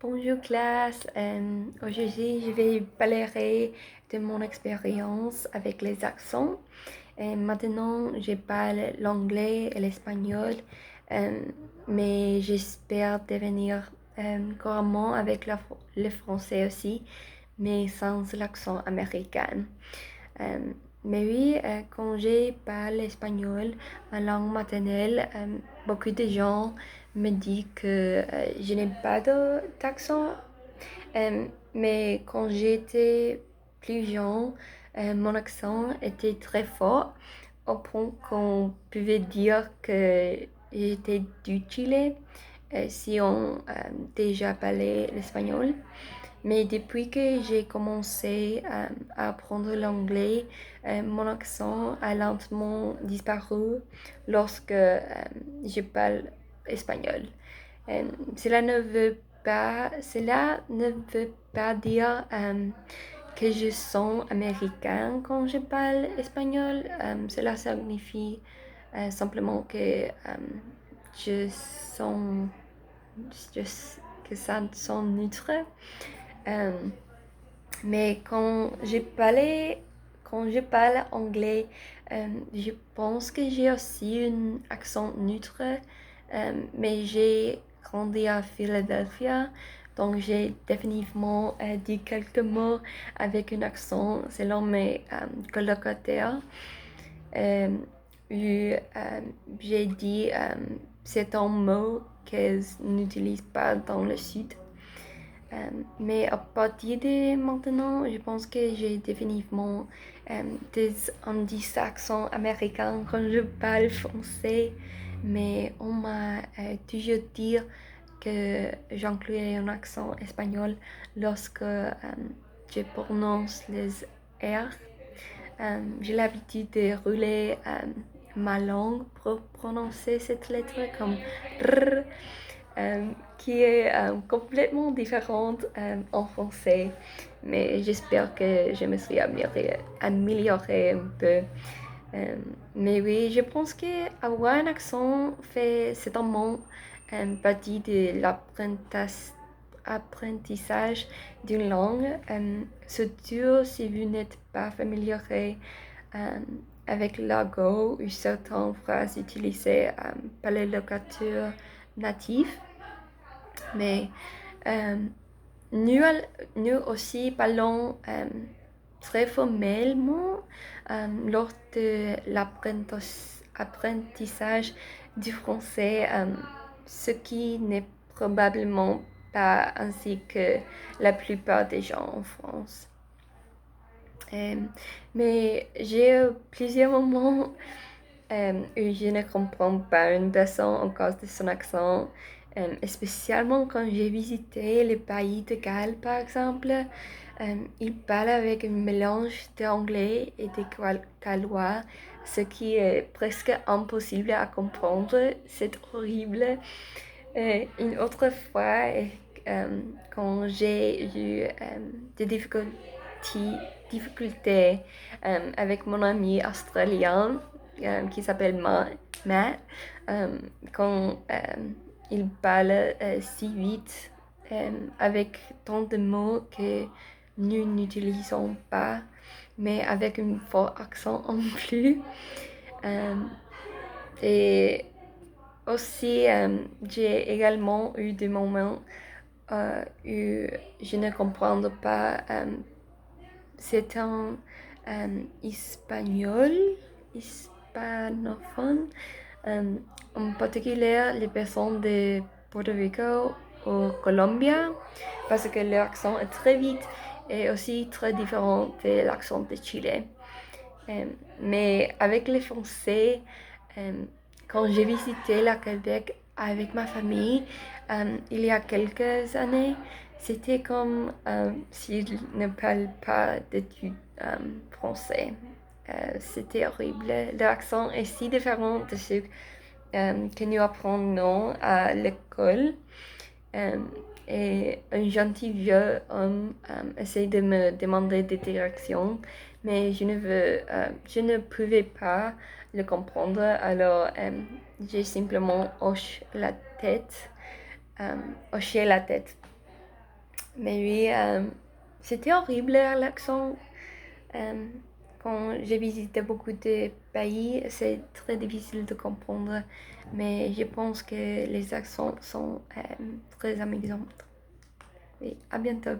Bonjour classe. Aujourd'hui, je vais parler de mon expérience avec les accents. Maintenant, je parle l'anglais et l'espagnol, euh, mais j'espère devenir couramment avec le français aussi, mais sans l'accent américain. Euh, mais oui, quand je parle espagnol, ma langue maternelle, beaucoup de gens me disent que je n'ai pas d'accent. Mais quand j'étais plus jeune, mon accent était très fort, au point qu'on pouvait dire que j'étais du Chili, si on déjà parlait l'espagnol. Mais depuis que j'ai commencé à apprendre l'anglais, mon accent a lentement disparu lorsque je parle espagnol. Euh, cela ne veut pas dire que je sens américain quand je parle espagnol. Cela signifie simplement je sens je- que ça sonne neutre. Euh, mais quand je parle anglais, je pense que j'ai aussi un accent neutre, mais j'ai grandi à Philadelphie, donc j'ai définitivement dit quelques mots avec un accent selon mes colocataires. Euh, j'ai dit c'est un mot qu'ils n'utilisent pas dans le sud. Mais à partir de maintenant, je pense que j'ai définitivement des indices accents américains quand je parle français, mais on m'a toujours dit que j'incluais un accent espagnol lorsque je prononce les R. J'ai l'habitude de rouler ma langue pour prononcer cette lettre comme R, qui est complètement différente en français. Mais j'espère que je me suis améliorée un peu. Mais oui, je pense qu'avoir un accent fait certainement partie de l'apprentissage d'une langue, surtout si vous n'êtes pas familier euh, avec l'argot ou certaines phrases utilisées par les locuteurs natifs. Mais euh, nous, nous aussi parlons très formellement lors de l'apprentissage du français, ce qui n'est probablement pas ainsi que la plupart des gens en France. Euh, mais j'ai eu plusieurs moments où je ne comprends pas une personne en cause de son accent, spécialement quand j'ai visité le pays de Galles, par exemple. Il parle avec un mélange d'anglais et de gallois, ce qui est presque impossible à comprendre. C'est horrible. Une autre fois, quand j'ai eu des difficultés avec mon ami australien qui s'appelle Matt, quand il parle si vite avec tant de mots que nous n'utilisons pas, mais avec un fort accent en plus. Euh, et aussi, j'ai également eu des moments où je ne comprends pas. C'est un espagnol, hispanophone, euh, en particulier les personnes de Puerto Rico ou Colombia, parce que leur accent est très vite et aussi très différent de l'accent de Chili. Euh, mais avec les Français, euh, quand j'ai visité la Québec avec ma famille, il y a quelques années, c'était comme s'ils ne parlent pas du français. C'était horrible. L'accent est si différent de ce que nous apprenons à l'école. Euh, et un gentil vieux homme essaie de me demander des directions, mais je ne pouvais pas le comprendre. Alors, j'ai simplement hoché la tête. Mais oui, c'était horrible l'accent. Euh, Quand j'ai visité beaucoup de pays, c'est très difficile de comprendre. Mais je pense que les accents sont très amusants. Et à bientôt.